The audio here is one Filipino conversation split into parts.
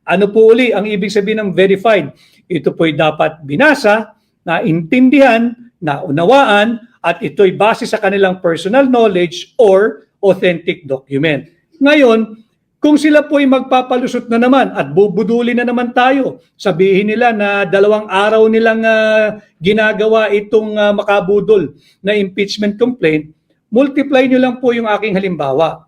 Ano po uli ang ibig sabihin ng verified? Ito po'y dapat binasa, naintindihan, naunawaan, at ito'y base sa kanilang personal knowledge or authentic document. Ngayon, kung sila po'y magpapalusot na naman at bubuduli na naman tayo, sabihin nila na 2 araw nilang ginagawa itong makabudol na impeachment complaint, multiply nyo lang po yung aking halimbawa.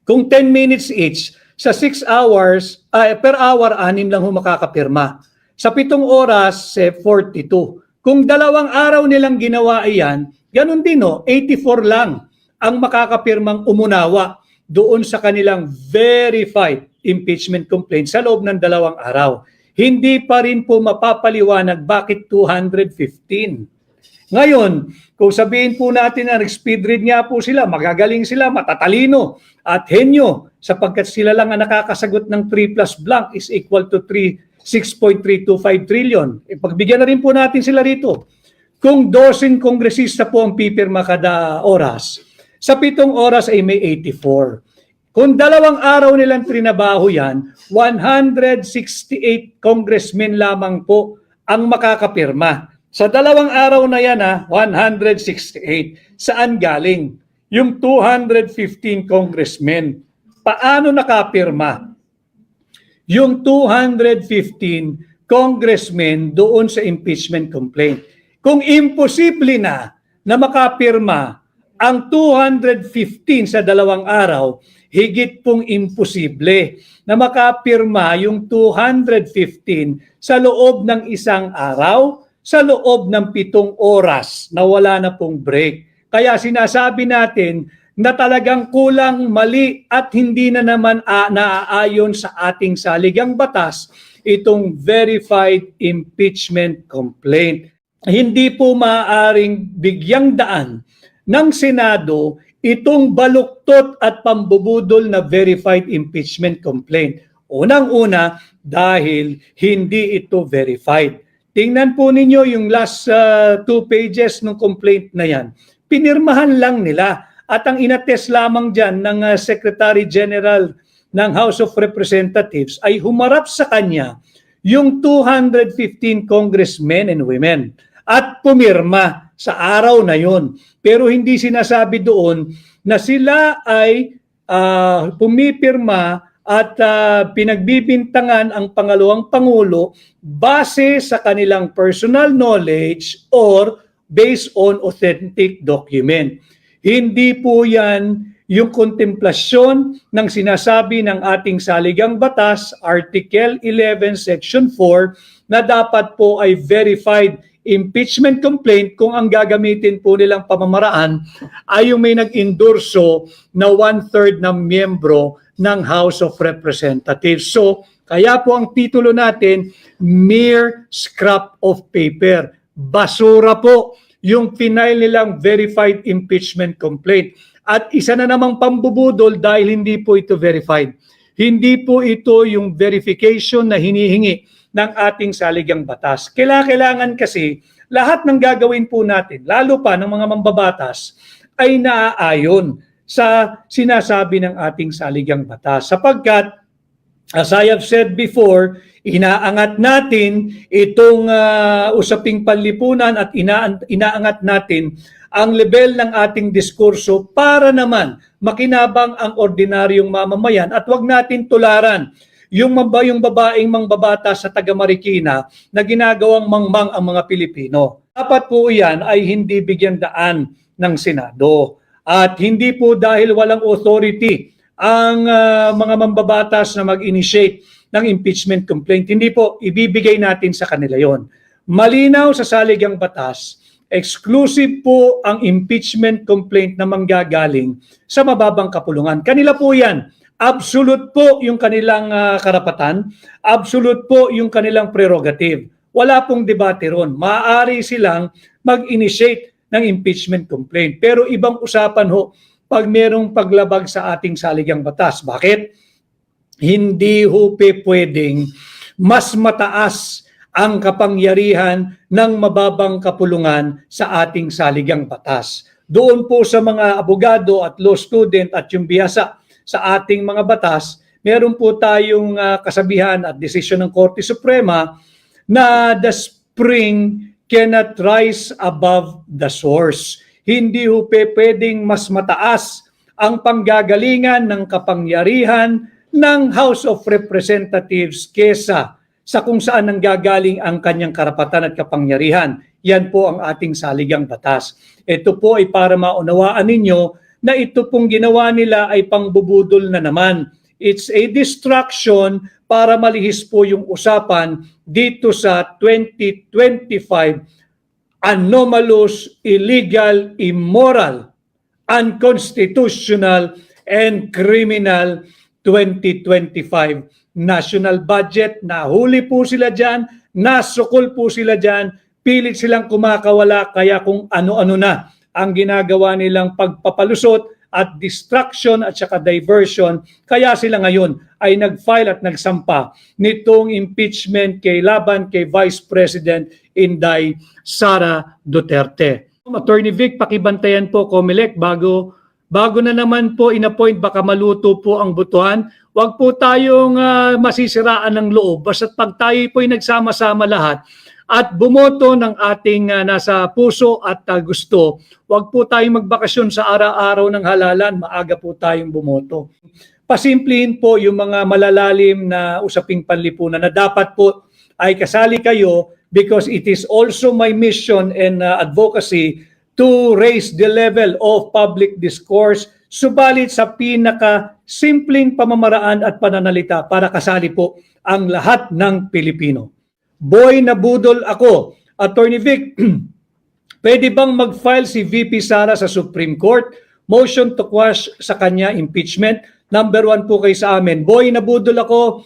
Kung 10 minutes each, sa 6 hours, per hour, 6 lang makakapirma. Sa 7 oras, 42. Kung 2 araw nilang ginawa iyan, ganun din 84 lang ang makakapirmang umunawa doon sa kanilang verified impeachment complaint sa loob ng 2 araw. Hindi pa rin po mapapaliwanag bakit 215. Ngayon, kung sabihin po natin na speed read nga po sila, magagaling sila, matatalino at henyo sapagkat sila lang ang nakakasagot ng 3 plus blank is equal to 6.325 trillion. Pagbigyan na rin po natin sila rito. Kung 12 kongresista po ang pipirma kada oras, sa 7 oras ay may 84. Kung 2 araw nilang trinabaho yan, 168 congressmen lamang po ang makakapirma. Sa 2 araw na yan, 168. Saan galing? Yung 215 congressmen. Paano nakapirma? Yung 215 congressmen doon sa impeachment complaint. Kung imposible na makapirma ang 215 sa 2 araw, higit pong imposible na makapirma yung 215 sa loob ng 1 araw, sa loob ng 7 oras na wala na pong break. Kaya sinasabi natin na talagang kulang, mali at hindi na naman naaayon sa ating saligang batas itong verified impeachment complaint. Hindi po maaaring bigyang daan ng Senado itong baluktot at pambubudol na verified impeachment complaint. Unang-una, dahil hindi ito verified. Tingnan po ninyo yung last 2 pages ng complaint na yan. Pinirmahan lang nila at ang inattest lamang dyan ng Secretary General ng House of Representatives ay humarap sa kanya yung 215 congressmen and women at pumirma sa araw na yon. Pero hindi sinasabi doon na sila ay pumipirma at pinagbibintangan ang pangalawang Pangulo base sa kanilang personal knowledge or based on authentic document. Hindi po yan yung kontemplasyon ng sinasabi ng ating saligang batas, Article 11, Section 4, na dapat po ay verified impeachment complaint kung ang gagamitin po nilang pamamaraan ay yung may nag-endorso na 1/3 ng miyembro ng House of Representatives. So, kaya po ang titulo natin, mere scrap of paper. Basura po yung final nilang verified impeachment complaint. At isa na namang pambubudol dahil hindi po ito verified. Hindi po ito yung verification na hinihingi ng ating saligang batas. Kailangan kasi lahat ng gagawin po natin, lalo pa ng mga mambabatas, ay naaayon sa sinasabi ng ating saligang batas. Sapagkat, as I have said before, inaangat natin itong usaping panlipunan at inaangat natin ang level ng ating diskurso para naman makinabang ang ordinaryong mamamayan at wag natin tularan yung babaeng mangbabata sa taga Marikina na ginagawang mangmang ang mga Pilipino. Dapat po yan ay hindi bigyan daan ng Senado. At hindi po dahil walang authority ang mga mambabatas na mag-initiate ng impeachment complaint. Hindi po, ibibigay natin sa kanila yon. Malinaw sa saligang batas, exclusive po ang impeachment complaint na manggagaling sa mababang kapulungan. Kanila po yan. Absolute po yung kanilang karapatan. Absolute po yung kanilang prerogative. Wala pong debate ron. Maaari silang mag-initiate ng impeachment complaint. Pero ibang usapan ho pag merong paglabag sa ating saligang batas. Bakit? Hindi ho pwedeng mas mataas ang kapangyarihan ng mababang kapulungan sa ating saligang batas. Doon po sa mga abogado at law student at yung biyasa sa ating mga batas, meron po tayong kasabihan at desisyon ng Korte Suprema na the spring cannot rise above the source. Hindi ho pwedeng mas mataas ang panggagalingan ng kapangyarihan ng House of Representatives kesa sa kung saan nanggagaling ang kanyang karapatan at kapangyarihan. Yan po ang ating saligang batas. Ito po ay para maunawaan ninyo na ito pong ginawa nila ay pangbubudol na naman. It's a distraction para malihis po yung usapan dito sa 2025 anomalous, illegal, immoral, unconstitutional, and criminal 2025 national budget. Nahuli po sila dyan, nasukol po sila dyan, pilit silang kumakawala, kaya kung ano-ano na ang ginagawa nilang pagpapalusot at distraction at saka diversion, kaya sila ngayon ay nag-file at nagsampa nitong impeachment laban kay Vice President Inday Sara Duterte. Attorney Vic, pakibantayan po COMELEC bago na naman po in-appoint, baka maluto po ang butuhan. Huwag po tayong masisiraan ng loob. Basta't pag tayo po ay nagsama-sama lahat at bumoto ng ating nasa puso at gusto, huwag po tayong magbakasyon sa araw-araw ng halalan. Maaga po tayong bumoto. Pasimplihin po yung mga malalalim na usaping panlipunan na dapat po ay kasali kayo because it is also my mission and advocacy to raise the level of public discourse, subalit sa pinaka-simpleng pamamaraan at pananalita para kasali po ang lahat ng Pilipino. Boy, nabudol ako. Attorney Vic, pwede bang mag-file si VP Sara sa Supreme Court? Motion to quash sa kanya impeachment. Number 1 po kay sa amin. Boy, nabudol ako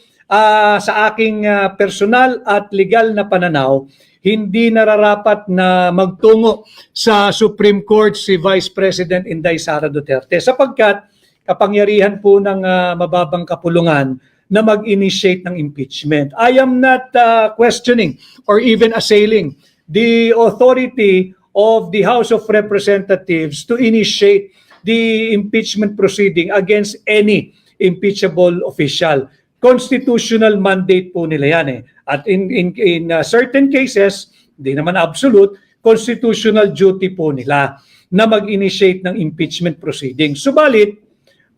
sa aking personal at legal na pananaw. Hindi nararapat na magtungo sa Supreme Court si Vice President Inday Sara Duterte sapagkat kapangyarihan po ng mababang kapulungan na mag-initiate ng impeachment. I am not questioning or even assailing the authority of the House of Representatives to initiate the impeachment proceeding against any impeachable official. Constitutional mandate po nila yan eh. At in certain cases, di naman absolute, constitutional duty po nila na mag-initiate ng impeachment proceeding. Subalit,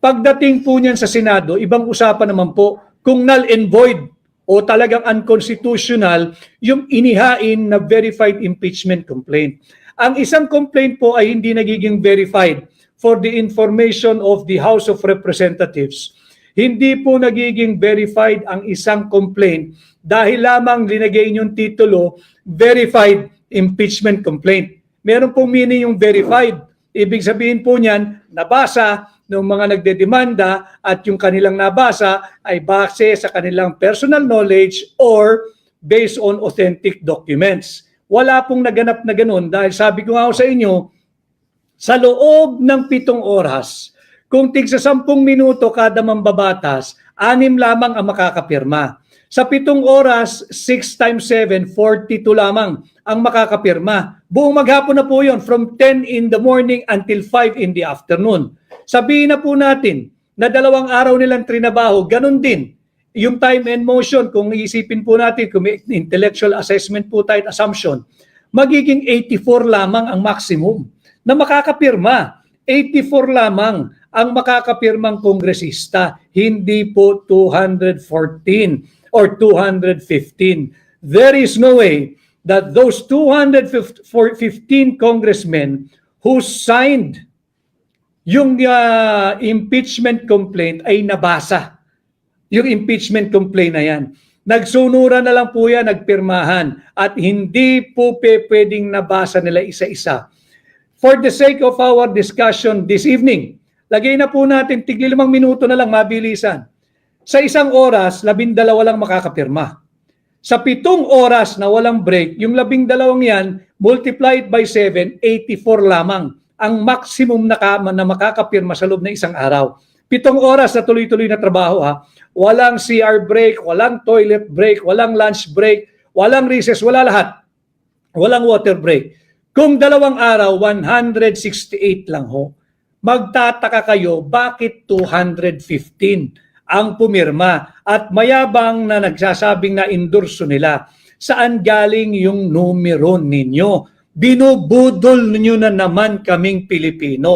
pagdating po niyan sa Senado, ibang usapan naman po kung null and void o talagang unconstitutional yung inihain na verified impeachment complaint. Ang isang complaint po ay hindi nagiging verified for the information of the House of Representatives. Hindi po nagiging verified ang isang complaint dahil lamang linagay yung titulo, verified impeachment complaint. Meron pong meaning yung verified. Ibig sabihin po niyan, nabasa ng mga nagdedemanda at yung kanilang nabasa ay base sa kanilang personal knowledge or based on authentic documents. Wala pong naganap na ganun dahil sabi ko nga sa inyo, sa loob ng 7 oras, kung tigsa 10 minuto kada mambabatas, 6 lamang ang makakapirma. Sa 7 oras, 6 times 7, 42 lamang ang makakapirma. Buong maghapon na po yun, from 10 in the morning until 5 in the afternoon. Sabihin na po natin na 2 araw nilang trinabaho, ganun din. Yung time and motion, kung iisipin po natin, kung may intellectual assessment po tayo, assumption, magiging 84 lamang ang maximum na makakapirma. 84 lamang ang makakapirmang kongresista, hindi po 214 or 215. There is no way that those 215 congressmen who signed yung impeachment complaint ay nabasa. Yung impeachment complaint na yan. Nagsunuran na lang po yan, nagpirmahan. At hindi po pwedeng nabasa nila isa-isa. For the sake of our discussion this evening, lagay na po natin tigli 5 minuto na lang, mabilisan. Sa 1 oras, 12 lang makakapirma. Sa 7 oras na walang break, yung 12 yan, multiplied by 7, 84 lamang ang maximum na makakapirma sa loob ng 1 araw. 7 oras na tuloy-tuloy na trabaho ha. Walang CR break, walang toilet break, walang lunch break, walang recess, wala lahat. Walang water break. Kung 2 araw, 168 lang ho. Magtataka kayo, bakit 215 ang pumirma at mayabang na nagsasabing na endorso nila. Saan galing yung numero ninyo? Binubudol nyo na naman kaming Pilipino.